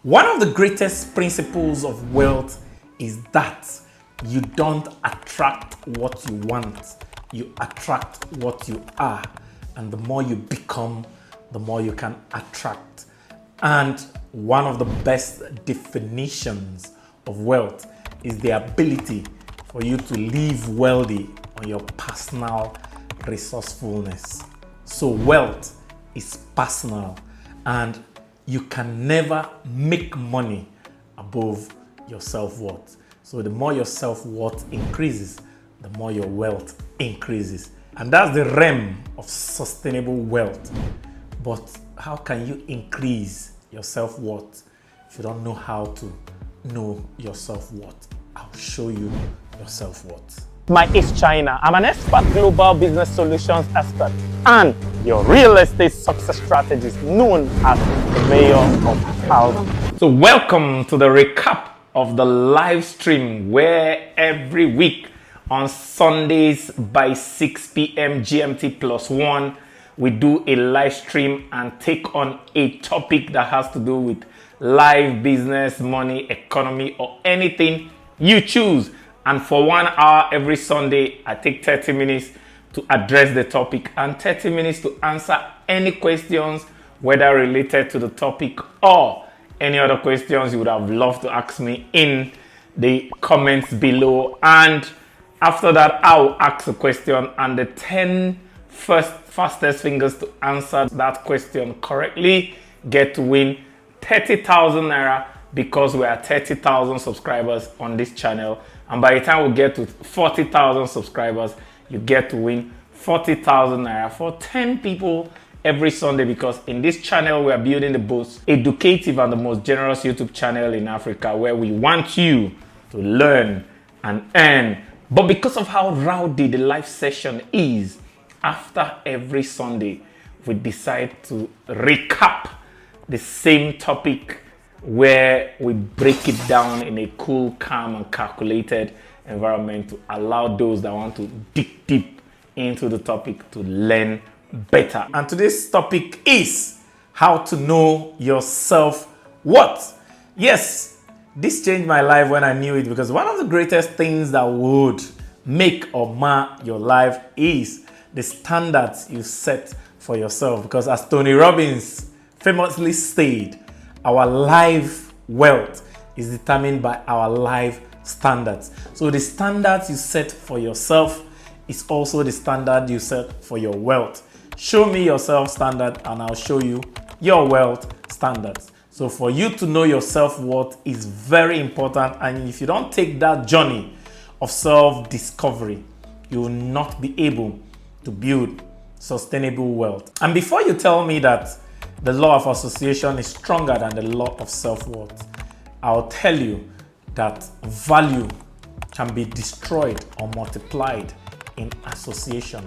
One of the greatest principles of wealth is that you don't attract what you want, you attract what you are. And the more you become, the more you can attract. And one of the best definitions of wealth is the ability for you to live wealthy on your personal resourcefulness. So wealth is personal, and you can never make money above your self-worth. So the more your self-worth increases, the more your wealth increases. And that's the realm of sustainable wealth. But how can you increase your self-worth if you don't know how to know your self-worth? I'll show you your self-worth. My East China. I'm an expert global business solutions expert and your real estate success strategist known as the mayor of Calgary. So welcome to the recap of the live stream where every week on Sundays by 6 p.m. GMT +1, we do a live stream and take on a topic that has to do with life, business, money, economy, or anything you choose. And for 1 hour every Sunday, I take 30 minutes to address the topic and 30 minutes to answer any questions, whether related to the topic or any other questions you would have loved to ask me in the comments below. And after that, I'll ask a question, and the 10 fastest fingers to answer that question correctly get to win 30,000 naira, because we are 30,000 subscribers on this channel. And by the time we get to 40,000 subscribers, you get to win 40,000 naira for 10 people every Sunday, because in this channel, we are building the most educative and the most generous YouTube channel in Africa, where we want you to learn and earn. But because of how rowdy the live session is, after every Sunday, we decide to recap the same topic, where we break it down in a cool, calm, and calculated environment to allow those that want to dig deep into the topic to learn better. And today's topic is how to know your self-worth. Yes, this changed my life when I knew it, because one of the greatest things that would make or mar your life is the standards you set for yourself. Because as Tony Robbins famously said, our life wealth is determined by our life standards. So the standards you set for yourself is also the standard you set for your wealth. Show me your self standard and I'll show you your wealth standards. So for you to know your self-worth is very important, and if you don't take that journey of self-discovery, you will not be able to build sustainable wealth. And before you tell me that the law of association is stronger than the law of self-worth, I'll tell you that value can be destroyed or multiplied in association,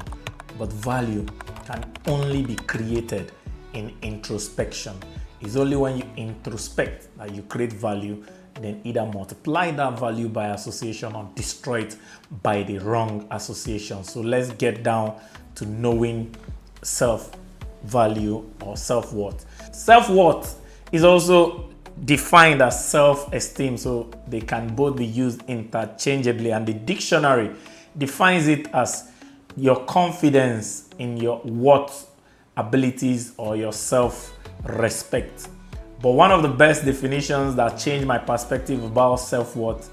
but value can only be created in introspection. It's only when you introspect that you create value, then either multiply that value by association or destroy it by the wrong association. So let's get down to knowing self-value or self-worth. Self-worth is also defined as self-esteem, so they can both be used interchangeably, and the dictionary defines it as your confidence in your worth, abilities, or your self-respect. But one of the best definitions that changed my perspective about self-worth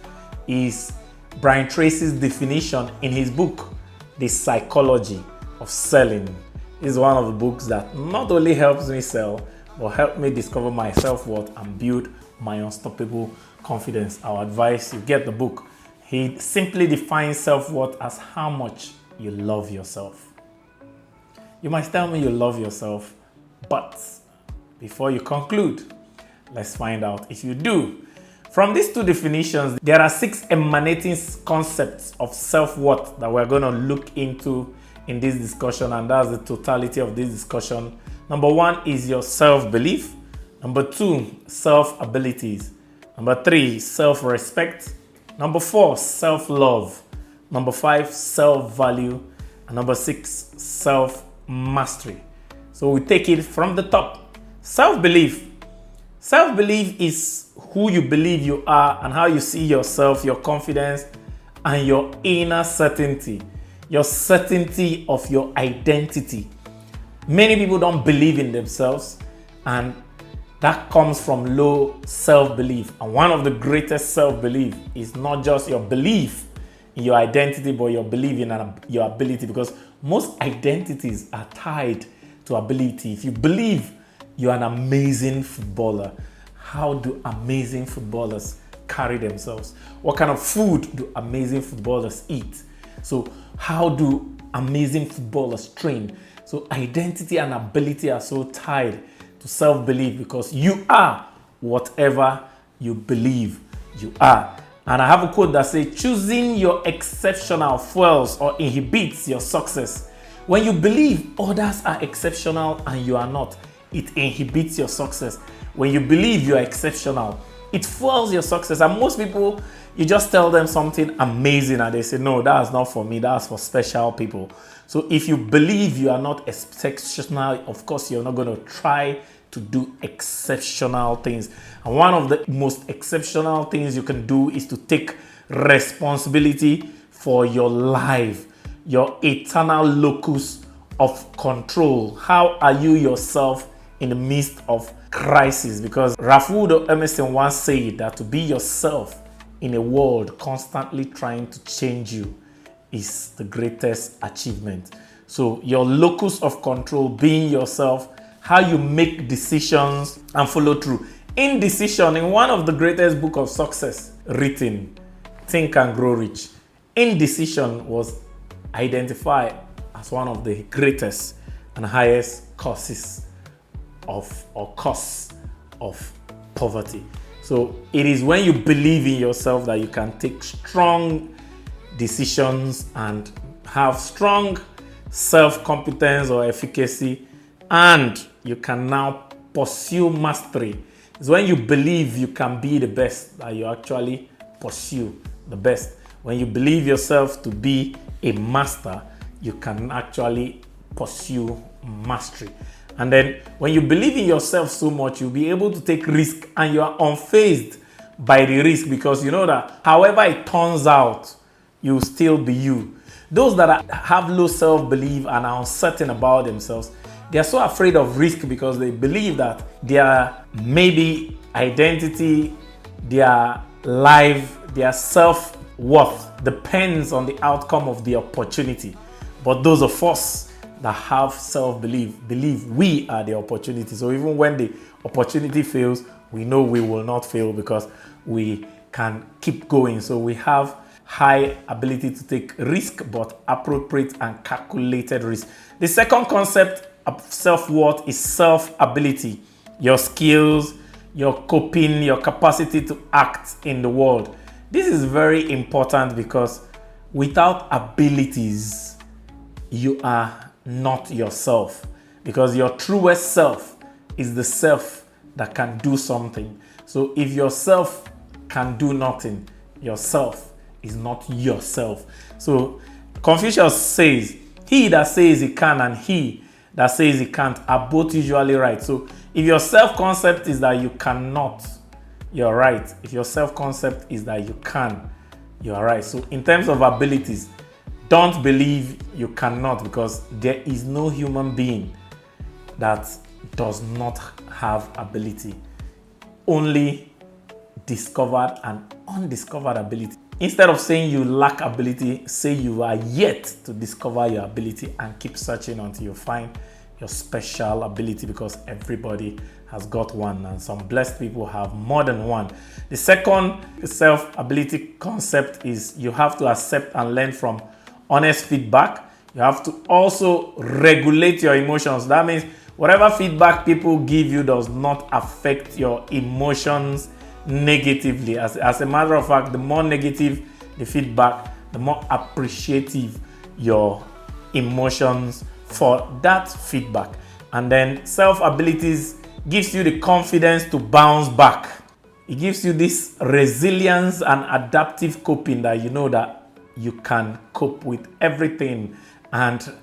is Brian Tracy's definition in his book, The Psychology of Selling. This is one of the books that not only helps me sell, but helped me discover my self-worth and build my unstoppable confidence. I'll advise you get the book. He simply defines self-worth as how much you love yourself. You might tell me you love yourself, but before you conclude, let's find out if you do. From these two definitions, there are 6 emanating concepts of self-worth that we're going to look into in this discussion, and that's the totality of this discussion. Number 1 is your self-belief. Number 2, self-abilities. Number 3, self-respect. Number 4, self-love. Number 5, self-value. And number 6, self-mastery. So we take it from the top. Self-belief Self-belief is who you believe you are and how you see yourself, your confidence, and your inner certainty, your certainty of your identity. Many people don't believe in themselves, and that comes from low self-belief. And one of the greatest self-belief is not just your belief in your identity, but your belief in your ability, because most identities are tied to ability. If you believe you're an amazing footballer, how do amazing footballers carry themselves? What kind of food do amazing footballers eat? So how do amazing footballers train? So identity and ability are so tied to self-belief, because you are whatever you believe you are. And I have a quote that says, choosing your exceptional fuels or inhibits your success. When you believe others are exceptional and you are not, it inhibits your success. When you believe you are exceptional, it fuels your success. And most people, you just tell them something amazing and they say, no, that's not for me, that's for special people. So if you believe you are not exceptional, of course, you're not going to try to do exceptional things. And one of the most exceptional things you can do is to take responsibility for your life, your eternal locus of control. How are you yourself in the midst of crisis? Because Ralph Waldo Emerson once said that to be yourself in a world constantly trying to change you is the greatest achievement. So your locus of control, being yourself, how you make decisions and follow through. Indecision, in one of the greatest books of success written, Think and Grow Rich, indecision was identified as one of the greatest and highest causes cause of poverty. So it is when you believe in yourself that you can take strong decisions and have strong self-competence or efficacy, and you can now pursue mastery. It's when you believe you can be the best that you actually pursue the best. When you believe yourself to be a master, you can actually pursue mastery. And then when you believe in yourself so much, you'll be able to take risk, and you are unfazed by the risk, because you know that however it turns out, you'll still be you. Those that have low self-belief and are uncertain about themselves, they are so afraid of risk because they believe that their maybe identity, their life, their self-worth depends on the outcome of the opportunity. But those of us that have self-belief believe we are the opportunity. So even when the opportunity fails, we know we will not fail because we can keep going. So we have high ability to take risk, but appropriate and calculated risk. The second concept of self-worth is self-ability. Your skills, your coping, your capacity to act in the world. This is very important because without abilities, you are not yourself. Because your truest self is the self that can do something. So if yourself can do nothing, yourself is not yourself. So Confucius says, he that says he can and he that says he can't are both usually right. So if your self-concept is that you cannot, you're right. If your self-concept is that you can, you're right. So in terms of abilities, don't believe you cannot, because there is no human being that does not have ability. Only discovered and undiscovered ability. Instead of saying you lack ability, say you are yet to discover your ability, and keep searching until you find your special ability, because everybody has got one and some blessed people have more than one. The second self-ability concept is you have to accept and learn from honest feedback. You have to also regulate your emotions. That means whatever feedback people give you does not affect your emotions negatively. As a matter of fact, the more negative the feedback, the more appreciative your emotions for that feedback. And then self-abilities gives you the confidence to bounce back. It gives you this resilience and adaptive coping, that you know that you can cope with everything, and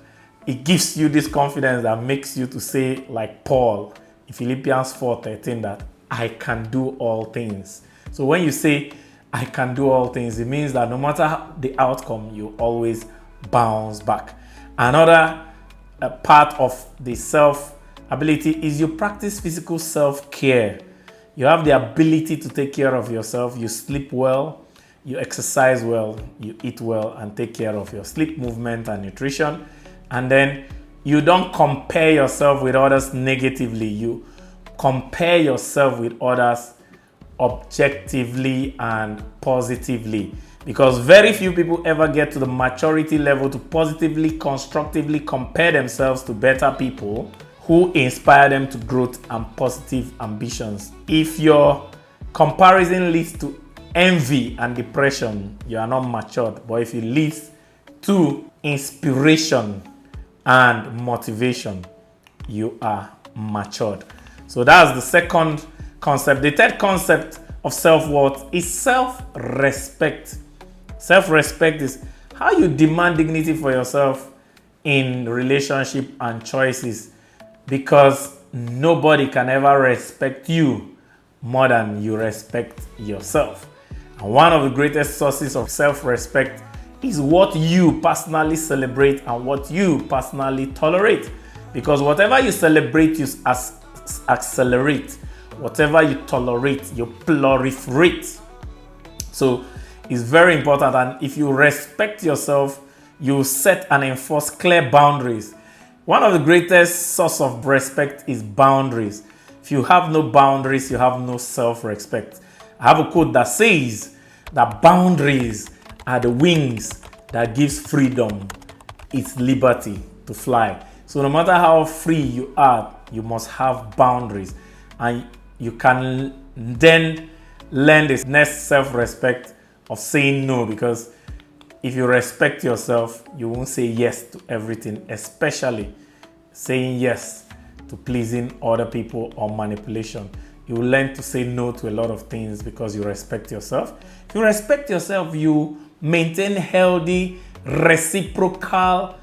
it gives you this confidence that makes you to say, like Paul in Philippians 4:13, that I can do all things. So when you say I can do all things, it means that no matter the outcome, you always bounce back. Another part of the self ability is you practice physical self-care. You have the ability to take care of yourself. You sleep well, you exercise well, you eat well, and take care of your sleep, movement, and nutrition. And then you don't compare yourself with others negatively. You compare yourself with others objectively and positively, because very few people ever get to the maturity level to positively, constructively compare themselves to better people who inspire them to growth and positive ambitions. If your comparison leads to envy and depression, you are not matured. But if it leads to inspiration and motivation, you are matured. So that's the second concept. The third concept of self-worth is self-respect. Self-respect is how you demand dignity for yourself in relationship and choices, because nobody can ever respect you more than you respect yourself. And one of the greatest sources of self-respect is what you personally celebrate and what you personally tolerate. Because whatever you celebrate, you accelerate. Whatever you tolerate, you proliferate. So it's very important. And if you respect yourself, you set and enforce clear boundaries. One of the greatest source of respect is boundaries. If you have no boundaries, you have no self-respect. I have a quote that says that boundaries are the wings that gives freedom its liberty to fly. So no matter how free you are, you must have boundaries. And you can then learn this next self-respect of saying no, because if you respect yourself, you won't say yes to everything, especially saying yes to pleasing other people or manipulation. You will learn to say no to a lot of things because you respect yourself. If you respect yourself, you maintain healthy, reciprocal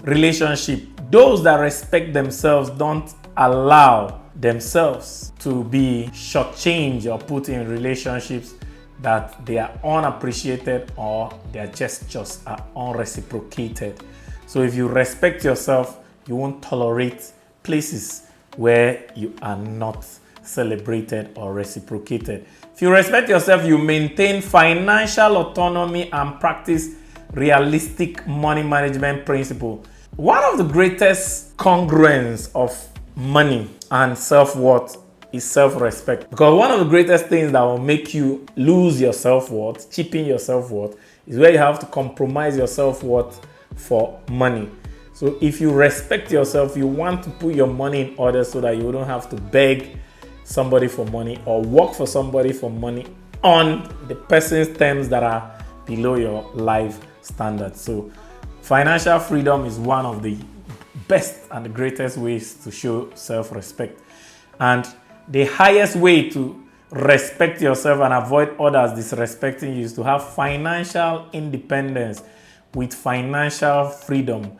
relationship. Those that respect themselves don't allow themselves to be shortchanged or put in relationships that they are unappreciated or their gestures are unreciprocated. So if you respect yourself, you won't tolerate places where you are not celebrated or reciprocated. If you respect yourself, you maintain financial autonomy and practice realistic money management principle. One of the greatest congruence of money and self-worth is self-respect. Because one of the greatest things that will make you lose your self-worth, cheapen your self-worth, is where you have to compromise your self-worth for money. So if you respect yourself, you want to put your money in order so that you don't have to beg somebody for money or work for somebody for money on the person's terms that are below your life standards. So financial freedom is one of the best and the greatest ways to show self-respect. And the highest way to respect yourself and avoid others disrespecting you is to have financial independence, with financial freedom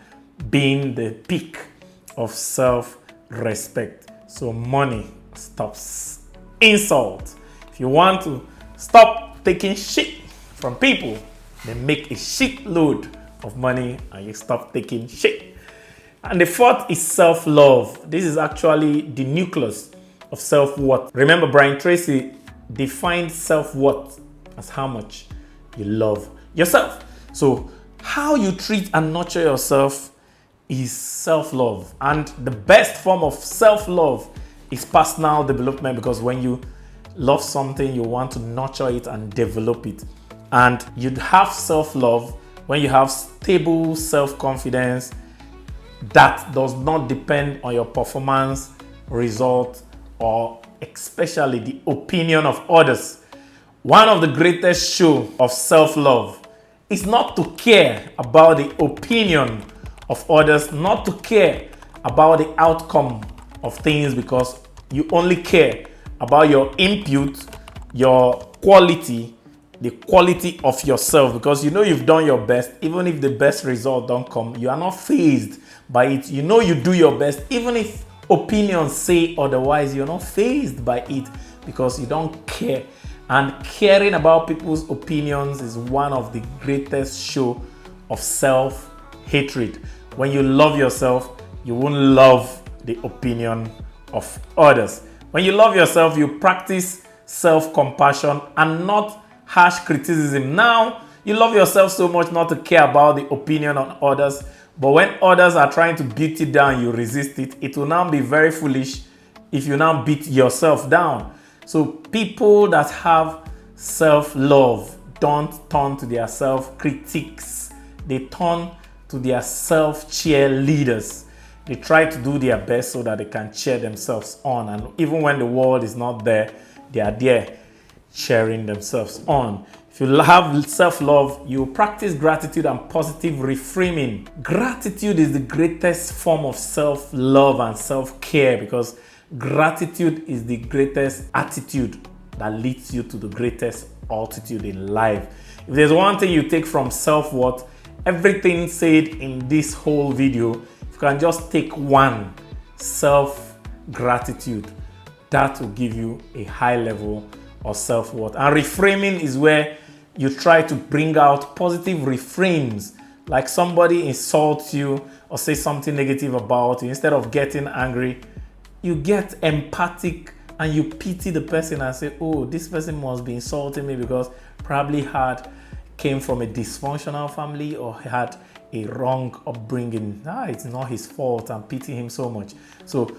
being the peak of self-respect. So money stops insult. If you want to stop taking shit from people, then make a shitload of money and you stop taking shit. And the fourth is self-love. This is actually the nucleus of self-worth. Remember, Brian Tracy defined self-worth as how much you love yourself. So how you treat and nurture yourself is self-love. And the best form of self-love is personal development, because when you love something, you want to nurture it and develop it. And you'd have self-love when you have stable self-confidence that does not depend on your performance, result, or especially the opinion of others. One of the greatest shows of self-love is not to care about the opinion of others, not to care about the outcome of things, because you only care about your input, your quality, the quality of yourself, because you know you've done your best. Even if the best result don't come, you are not fazed by it. You know you do your best. Even if opinions say otherwise, you're not fazed by it, because you don't care. And caring about people's opinions is one of the greatest show of self-hatred. When you love yourself, you won't love the opinion of others. When you love yourself, you practice self-compassion and not harsh criticism. Now, you love yourself so much not to care about the opinion of others, but when others are trying to beat you down, you resist it. It will now be very foolish if you now beat yourself down. So people that have self-love don't turn to their self-critics. They turn to their self-cheerleaders. They try to do their best so that they can cheer themselves on. And even when the world is not there, they are there cheering themselves on. If you have self-love, you practice gratitude and positive reframing. Gratitude is the greatest form of self-love and self-care, because gratitude is the greatest attitude that leads you to the greatest altitude in life. If there's one thing you take from self-worth, everything said in this whole video, if you can just take one: self-gratitude. That will give you a high level of self-worth. And reframing is where you try to bring out positive reframes. Like somebody insults you or say something negative about you, instead of getting angry, you get empathic and you pity the person and say, oh, this person must be insulting me because probably came from a dysfunctional family or had a wrong upbringing. It's not his fault. I'm pitying him so much. So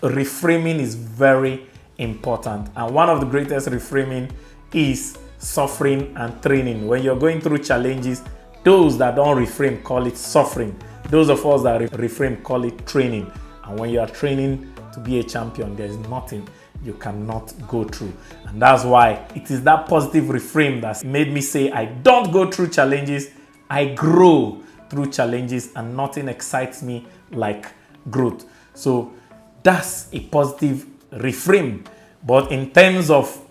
reframing is very important. And one of the greatest reframing is suffering and training. When you're going through challenges, those that don't reframe call it suffering. Those of us that reframe call it training. And when you are training to be a champion, there's nothing you cannot go through. And that's why it is that positive reframe that made me say, I don't go through challenges, I grow through challenges, and nothing excites me like growth. So that's a positive reframe. But in terms of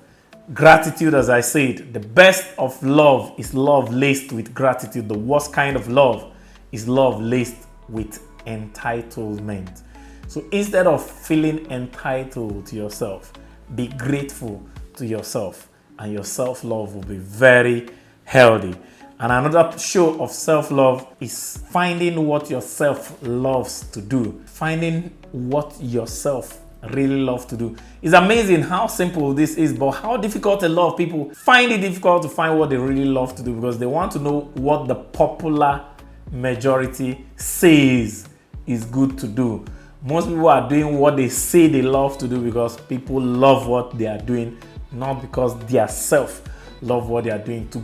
gratitude, as I said, the best of love is love laced with gratitude. The worst kind of love is love laced with entitlement. So instead of feeling entitled to yourself, be grateful to yourself, and your self-love will be very healthy. And another show of self-love is finding what yourself loves to do. Finding what yourself really loves to do. It's amazing how simple this is, but how difficult a lot of people find it difficult to find what they really love to do, because they want to know what the popular majority says is good to do. Most people are doing what they say they love to do because people love what they are doing, not because their self love what they are doing. To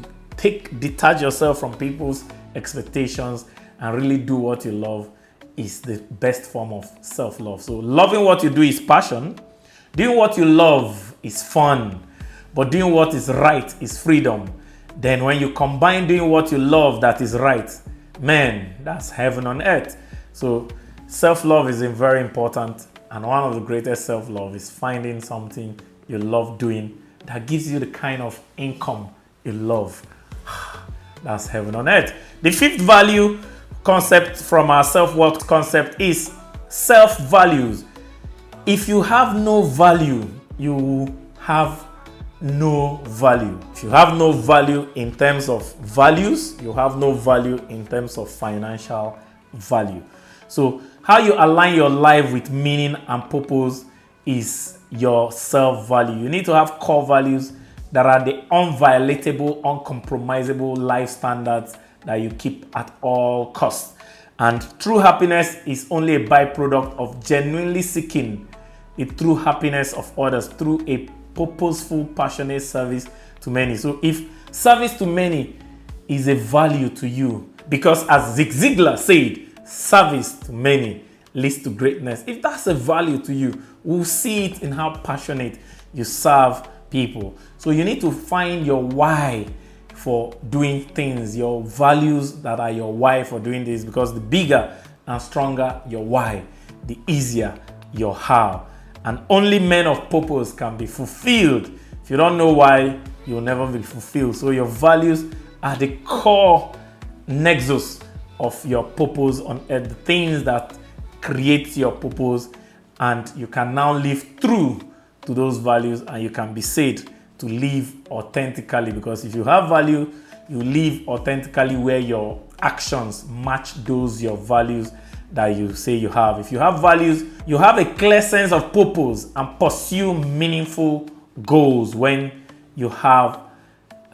detach yourself from people's expectations and really do what you love is the best form of self-love. So loving what you do is passion. Doing what you love is fun. But doing what is right is freedom. Then when you combine doing what you love that is right, man, that's heaven on earth. So self-love is very important. And one of the greatest self-love is finding something you love doing that gives you the kind of income you love. That's heaven on earth. The fifth value concept from our self-worth concept is self-values. If you have no value, you have no value. If you have no value in terms of values, you have no value in terms of financial value. So how you align your life with meaning and purpose is your self-value. You need to have core values that are the unviolatable, uncompromisable life standards that you keep at all costs. And true happiness is only a byproduct of genuinely seeking the true happiness of others through a purposeful, passionate service to many. So if service to many is a value to you, because as Zig Ziglar said, service to many leads to greatness. If that's a value to you, we'll see it in how passionate you serve people. So you need to find your why for doing things, your values that are your why for doing this, because the bigger and stronger your why, the easier your how. And only men of purpose can be fulfilled. If you don't know why, you'll never be fulfilled. So your values are the core nexus of your purpose on earth, the things that create your purpose, and you can now live true to those values, and you can be said to live authentically. Because if you have value, you live authentically where your actions match those your values that you say you have. If you have values, you have a clear sense of purpose and pursue meaningful goals when you have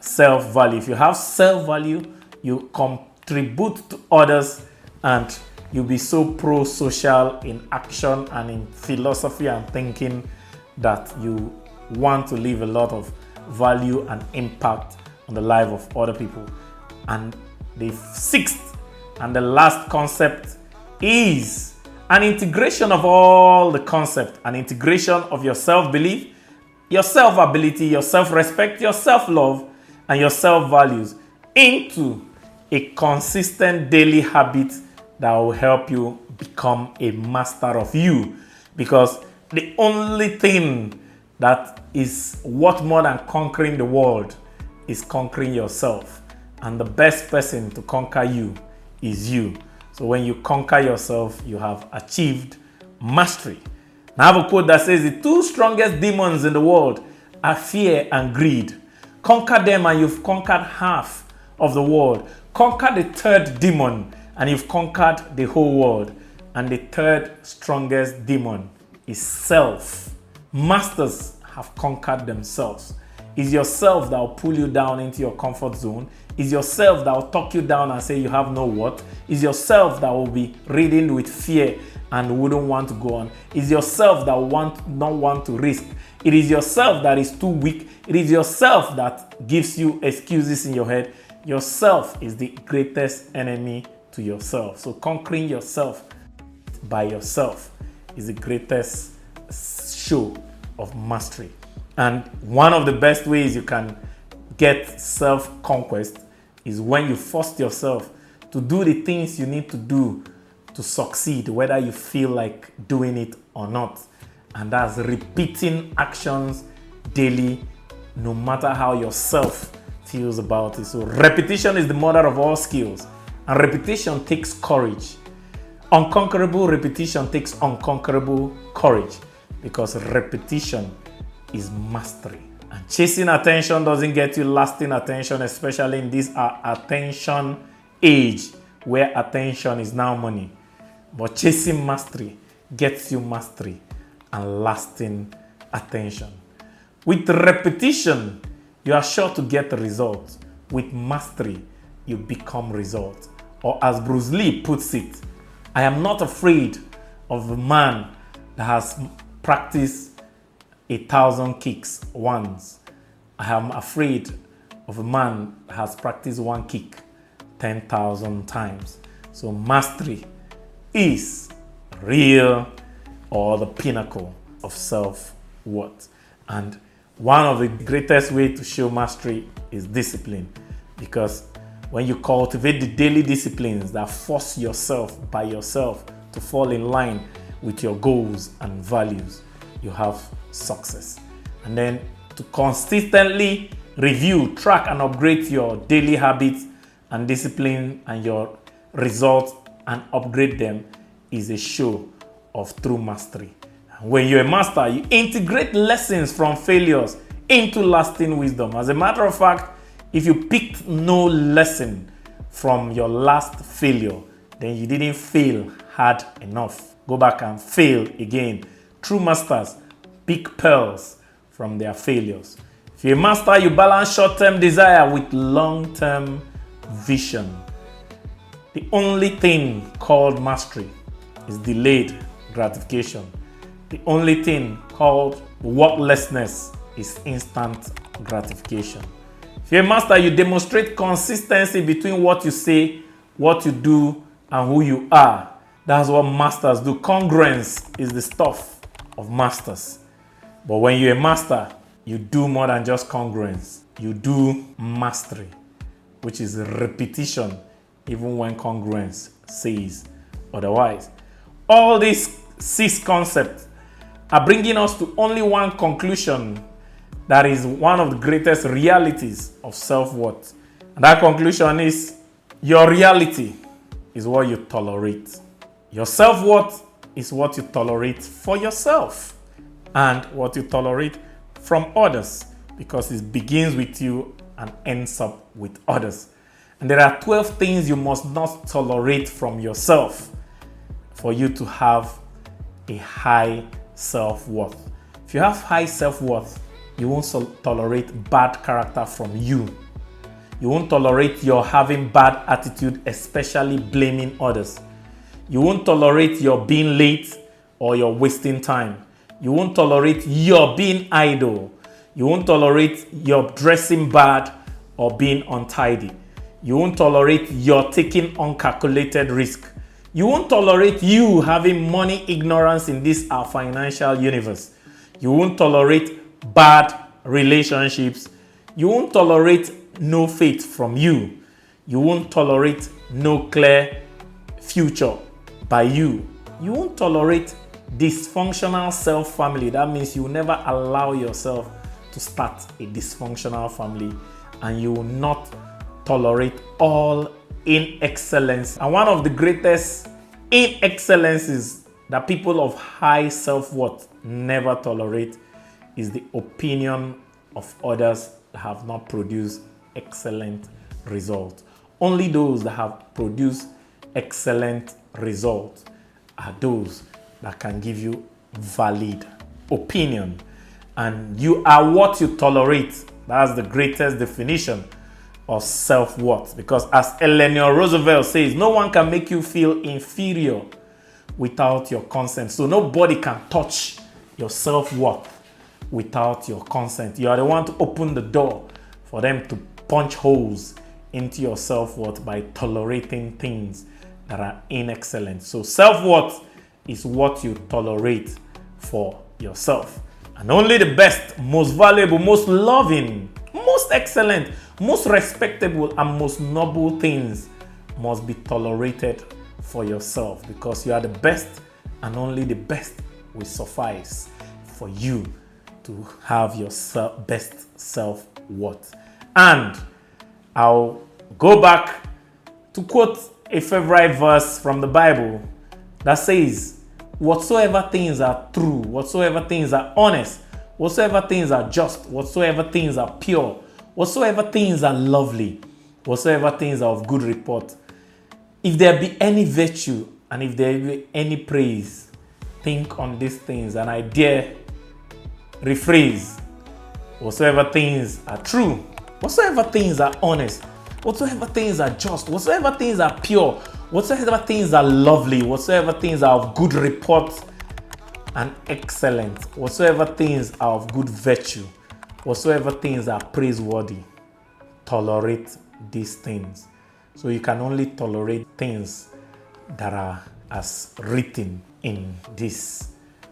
self-value. If you have self-value, you contribute to others, and you'll be so pro-social in action and in philosophy and thinking that you want to leave a lot of value and impact on the life of other people. And the sixth and the last concept is an integration of all the concepts, an integration of your self-belief, your self-ability, your self-respect, your self-love, and your self-values into a consistent daily habit that will help you become a master of you. Because the only thing that is worth more than conquering the world is conquering yourself. And the best person to conquer you is you. So when you conquer yourself, you have achieved mastery. Now I have a quote that says, the two strongest demons in the world are fear and greed. Conquer them and you've conquered half of the world. Conquer the third demon and you've conquered the whole world. And the third strongest demon is self. Masters have conquered themselves. It's yourself that will pull you down into your comfort zone. It's yourself that will talk you down and say you have no worth. It's yourself that will be ridden with fear and wouldn't want to go on. It's yourself that not want to risk. It is yourself that is too weak. It is yourself that gives you excuses in your head. Yourself is the greatest enemy to yourself. So conquering yourself by yourself is the greatest show of mastery. And one of the best ways you can get self-conquest is when you force yourself to do the things you need to do to succeed, whether you feel like doing it or not. And that's repeating actions daily, no matter how yourself feels about it. So repetition is the mother of all skills, and repetition takes courage. Unconquerable repetition takes unconquerable courage, because repetition is mastery. And chasing attention doesn't get you lasting attention, especially in this attention age where attention is now money. But chasing mastery gets you mastery and lasting attention. With repetition, you are sure to get results. With mastery, you become results. Or as Bruce Lee puts it, I am not afraid of a man that has practiced 1,000 kicks once. I am afraid of a man that has practiced one kick 10,000 times. So mastery is real, or the pinnacle of self-worth. And one of the greatest ways to show mastery is discipline. Because when you cultivate the daily disciplines that force yourself by yourself to fall in line with your goals and values, you have success. And then to consistently review, track, and upgrade your daily habits and discipline and your results and upgrade them is a show of true mastery. When you're a master, you integrate lessons from failures into lasting wisdom. As a matter of fact, if you picked no lesson from your last failure, then you didn't fail hard enough. Go back and fail again. True masters pick pearls from their failures. If you're a master, you balance short-term desire with long-term vision. The only thing called mastery is delayed gratification. The only thing called worthlessness is instant gratification. If you're a master, you demonstrate consistency between what you say, what you do, and who you are. That's what masters do. Congruence is the stuff of masters. But when you're a master, you do more than just congruence. You do mastery, which is repetition, even when congruence says otherwise. All these 6 concepts are bringing us to only one conclusion that is one of the greatest realities of self-worth. And that conclusion is your reality is what you tolerate. Your self-worth is what you tolerate for yourself. and what you tolerate from others, because it begins with you and ends up with others. And there are 12 things you must not tolerate from yourself for you to have a high self-worth. If you have high self-worth, you won't tolerate bad character from you. You won't tolerate your having bad attitude, especially blaming others. You won't tolerate your being late or your wasting time. You won't tolerate your being idle. You won't tolerate your dressing bad or being untidy. You won't tolerate your taking uncalculated risk. You won't tolerate you having money ignorance in this our financial universe. You won't tolerate bad relationships. You won't tolerate no faith from you. You won't tolerate no clear future by you. You won't tolerate dysfunctional self-family. That means you will never allow yourself to start a dysfunctional family, and you will not tolerate all inexcellence. And one of the greatest inexcellences that people of high self-worth never tolerate is the opinion of others that have not produced excellent results. Only those that have produced excellent results are those that can give you valid opinion. And you are what you tolerate. That's the greatest definition of self-worth. Because as Eleanor Roosevelt says, no one can make you feel inferior without your consent. So nobody can touch your self-worth without your consent. You are the one to open the door for them to punch holes into your self-worth by tolerating things that are inexcellent. So self-worth is what you tolerate for yourself. And only the best, most valuable, most loving, most excellent, most respectable, and most noble things must be tolerated for yourself, because you are the best, and only the best will suffice for you to have your best self-worth. And I'll go back to quote a favorite verse from the Bible that says, whatsoever things are true, whatsoever things are honest, whatsoever things are just, whatsoever things are pure, whatsoever things are lovely, whatsoever things are of good report, if there be any virtue and if there be any praise, think on these things. And I dare rephrase, whatsoever things are true, whatsoever things are honest, whatsoever things are just, whatsoever things are pure, whatsoever things are lovely, whatsoever things are of good report and excellent, whatsoever things are of good virtue, whatsoever things are praiseworthy, tolerate these things. So you can only tolerate things that are as written in this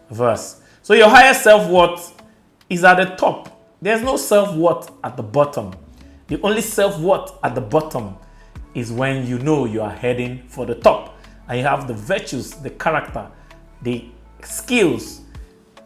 verse. So your highest self-worth is at the top. There's no self-worth at the bottom. The only self-worth at the bottom is when you know you are heading for the top, and you have the virtues, the character, the skills,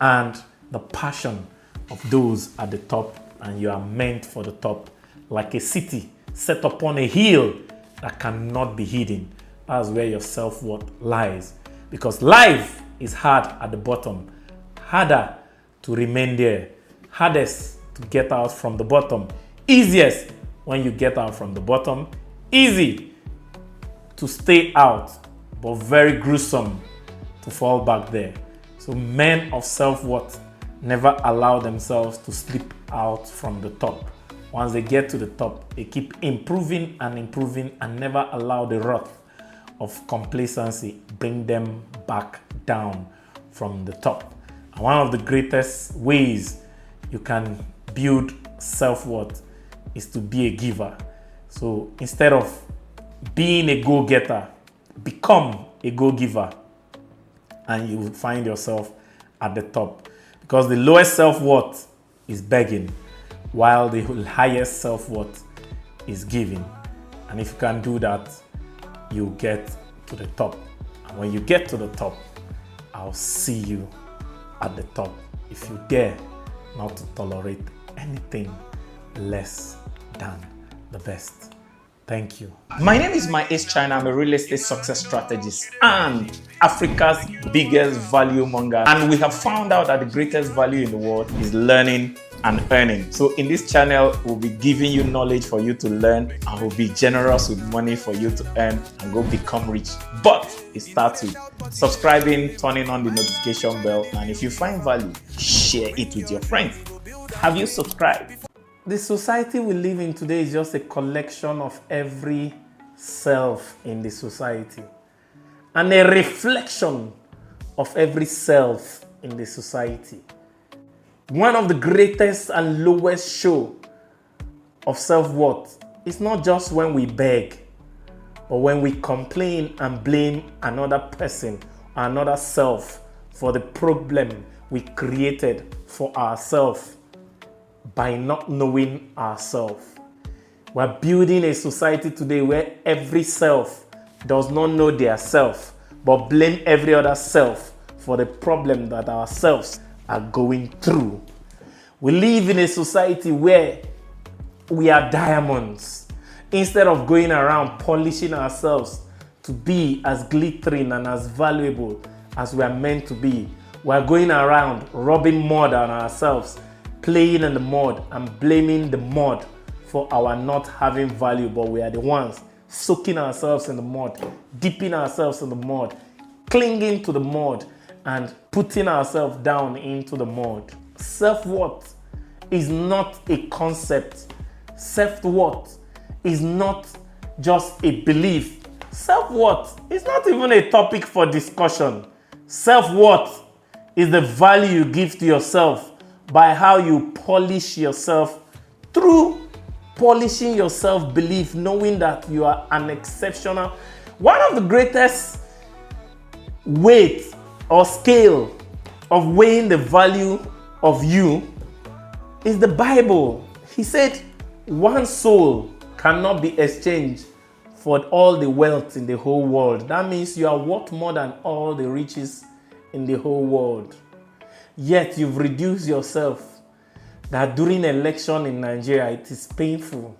and the passion of those at the top, and you are meant for the top, like a city set upon a hill that cannot be hidden. That's where your self-worth lies, because life is hard at the bottom, harder to remain there, hardest to get out from the bottom, easiest when you get out from the bottom, easy to stay out, but very gruesome to fall back there. So men of self-worth never allow themselves to slip out from the top. Once they get to the top, they keep improving and never allow the wrath of complacency bring them back down from the top. And one of the greatest ways you can build self-worth is to be a giver. So instead of being a go-getter, become a go-giver, and you will find yourself at the top. Because the lowest self-worth is begging, while the highest self-worth is giving. And if you can do that, you get to the top. And when you get to the top, I'll see you at the top, if you dare not to tolerate anything less than the best. Thank you. My name is Maes China. I'm a real estate success strategist and Africa's biggest value monger. And we have found out that the greatest value in the world is learning and earning. So in this channel, we'll be giving you knowledge for you to learn, and we'll be generous with money for you to earn and go become rich. But it starts with subscribing, turning on the notification bell, and if you find value, share it with your friends. Have you subscribed? The society we live in today is just a collection of every self in the society and a reflection of every self in the society. One of the greatest and lowest show of self-worth is not just when we beg, but when we complain and blame another person or another self for the problem we created for ourselves by not knowing ourselves. We're building a society today where every self does not know their self, but blame every other self for the problem that ourselves are going through. We live in a society where we are diamonds. Instead of going around polishing ourselves to be as glittering and as valuable as we are meant to be, we're going around rubbing mud on ourselves, playing in the mud and blaming the mud for our not having value, but we are the ones soaking ourselves in the mud, dipping ourselves in the mud, clinging to the mud, and putting ourselves down into the mud. Self-worth is not a concept. Self-worth is not just a belief. Self-worth is not even a topic for discussion. Self-worth is the value you give to yourself by how you polish yourself through polishing your self-belief, knowing that you are an exceptional. One of the greatest weight or scale of weighing the value of you is the Bible. He said, one soul cannot be exchanged for all the wealth in the whole world. That means you are worth more than all the riches in the whole world. Yet you've reduced yourself that during election in Nigeria, it is painful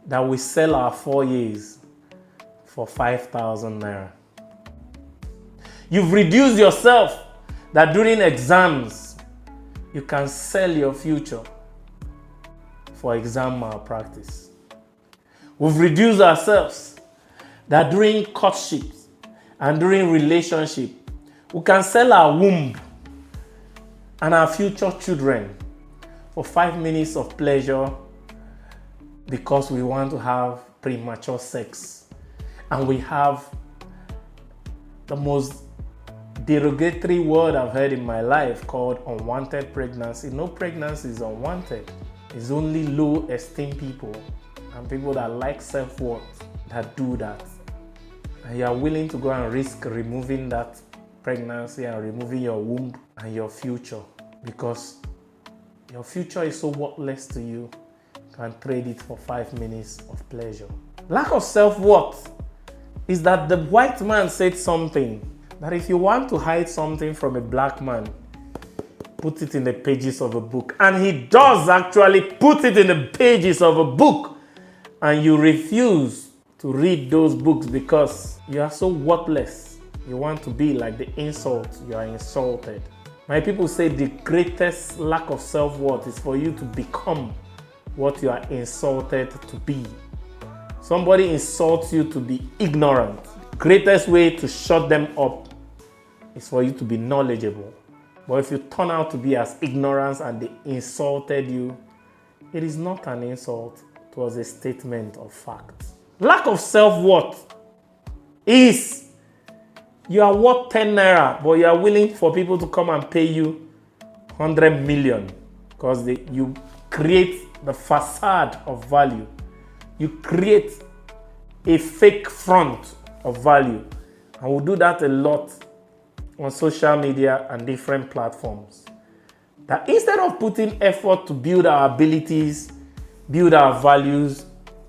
that we sell our 4 years for 5,000 naira. You've reduced yourself that during exams, you can sell your future for exam malpractice. We've reduced ourselves that during courtships and during relationship, we can sell our womb and our future children for 5 minutes of pleasure because we want to have premature sex. And we have the most derogatory word I've heard in my life called unwanted pregnancy. No pregnancy is unwanted. It's only low esteem people and people that like self-worth that do that. And you are willing to go and risk removing that pregnancy and removing your womb and your future because your future is so worthless to you, you can trade it for 5 minutes of pleasure. Lack of self-worth is that the white man said something that if you want to hide something from a black man, put it in the pages of a book. And he does actually put it in the pages of a book. And you refuse to read those books because you are so worthless. You want to be like the insult you are insulted. My people say the greatest lack of self-worth is for you to become what you are insulted to be. Somebody insults you to be ignorant. The greatest way to shut them up is for you to be knowledgeable. But if you turn out to be as ignorant and they insulted you, it is not an insult, it was a statement of fact. Lack of self-worth is you are worth 10 naira, but you are willing for people to come and pay you 100 million because you create the facade of value. You create a fake front of value. And we do that a lot on social media and different platforms. That instead of putting effort to build our abilities, build our values,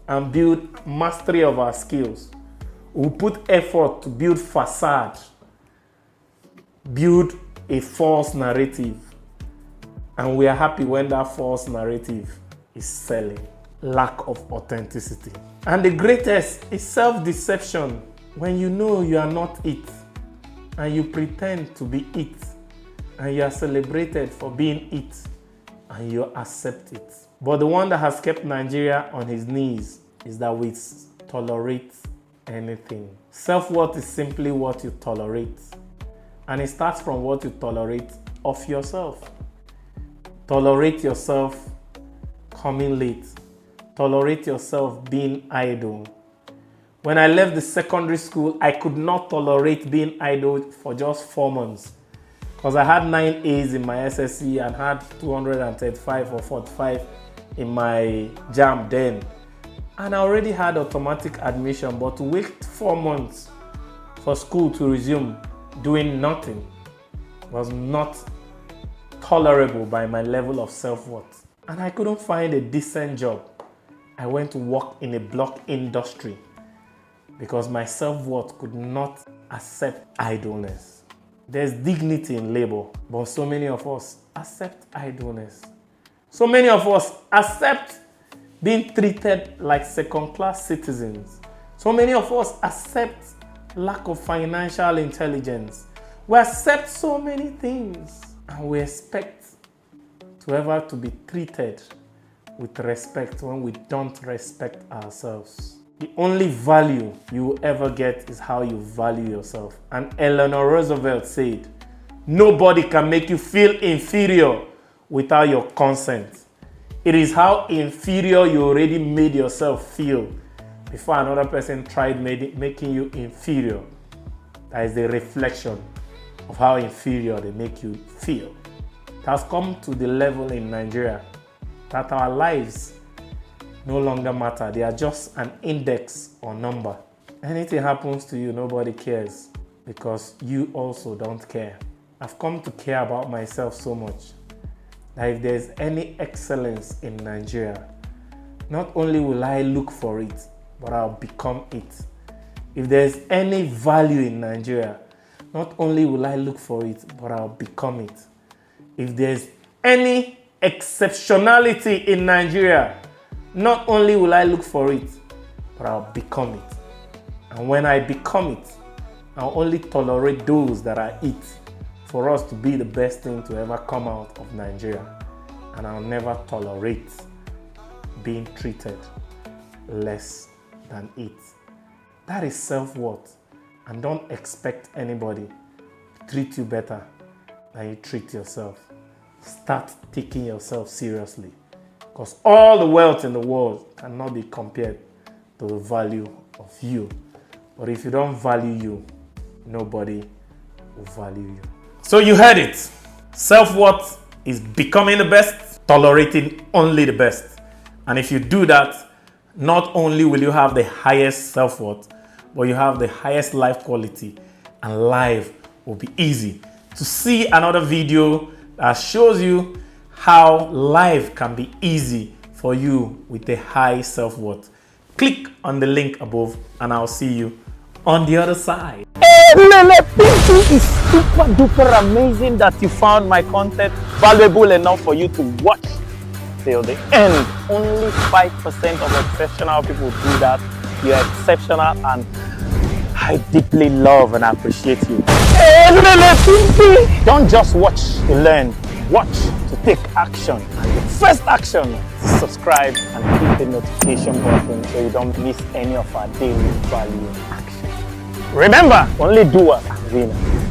and build mastery of our skills, we put effort to build facade, build a false narrative, and we are happy when that false narrative is selling. lack of authenticity. And the greatest is self-deception, when you know you are not it and you pretend to be it and you are celebrated for being it and you accept it. But the one that has kept Nigeria on his knees is that we tolerate anything. Self-worth is simply what you tolerate, and it starts from what you tolerate of yourself. Tolerate yourself coming late. Tolerate yourself being idle. When I left the secondary school, I could not tolerate being idle for just 4 months because I had 9 A's in my SSC and had 235 or 45 in my JAMB then. And I already had automatic admission, but to wait 4 months for school to resume doing nothing was not tolerable by my level of self-worth. And I couldn't find a decent job. I went to work in a block industry because my self-worth could not accept idleness. There's dignity in labor, but so many of us accept idleness. So many of us accept being treated like second-class citizens. So many of us accept lack of financial intelligence. We accept so many things, and we expect to be treated with respect when we don't respect ourselves. The only value you will ever get is how you value yourself. And Eleanor Roosevelt said, nobody can make you feel inferior without your consent. It is how inferior you already made yourself feel before another person tried making you inferior. That is the reflection of how inferior they make you feel. It has come to the level in Nigeria that our lives no longer matter. They are just an index or number. Anything happens to you, nobody cares because you also don't care. I've come to care about myself so much that if there's any excellence in Nigeria, not only will I look for it, but I'll become it. If there's any value in Nigeria, not only will I look for it, but I'll become it. If there's any exceptionality in Nigeria, not only will I look for it, but I'll become it. And when I become it, I'll only tolerate those that are it for us to be the best thing to ever come out of Nigeria. And I'll never tolerate being treated less than it. That is self-worth. And don't expect anybody to treat you better than you treat yourself. Start taking yourself seriously, because all the wealth in the world cannot be compared to the value of you. But if you don't value you, nobody will value you. So you heard it. Self-worth is becoming the best, tolerating only the best. And if you do that, not only will you have the highest self-worth, but you have the highest life quality, and life will be easy. To see another video that shows you how life can be easy for you with a high self-worth, click on the link above and I'll see you on the other side. Hey, Lele, it is super duper amazing that you found my content valuable enough for you to watch till the end. Only 5% of exceptional people do that. You're exceptional and I deeply love and appreciate you. Hey, Lele, don't just watch to learn, watch to take action. And the first action is subscribe and hit the notification button so you don't miss any of our daily value action. Remember, only doers are winners.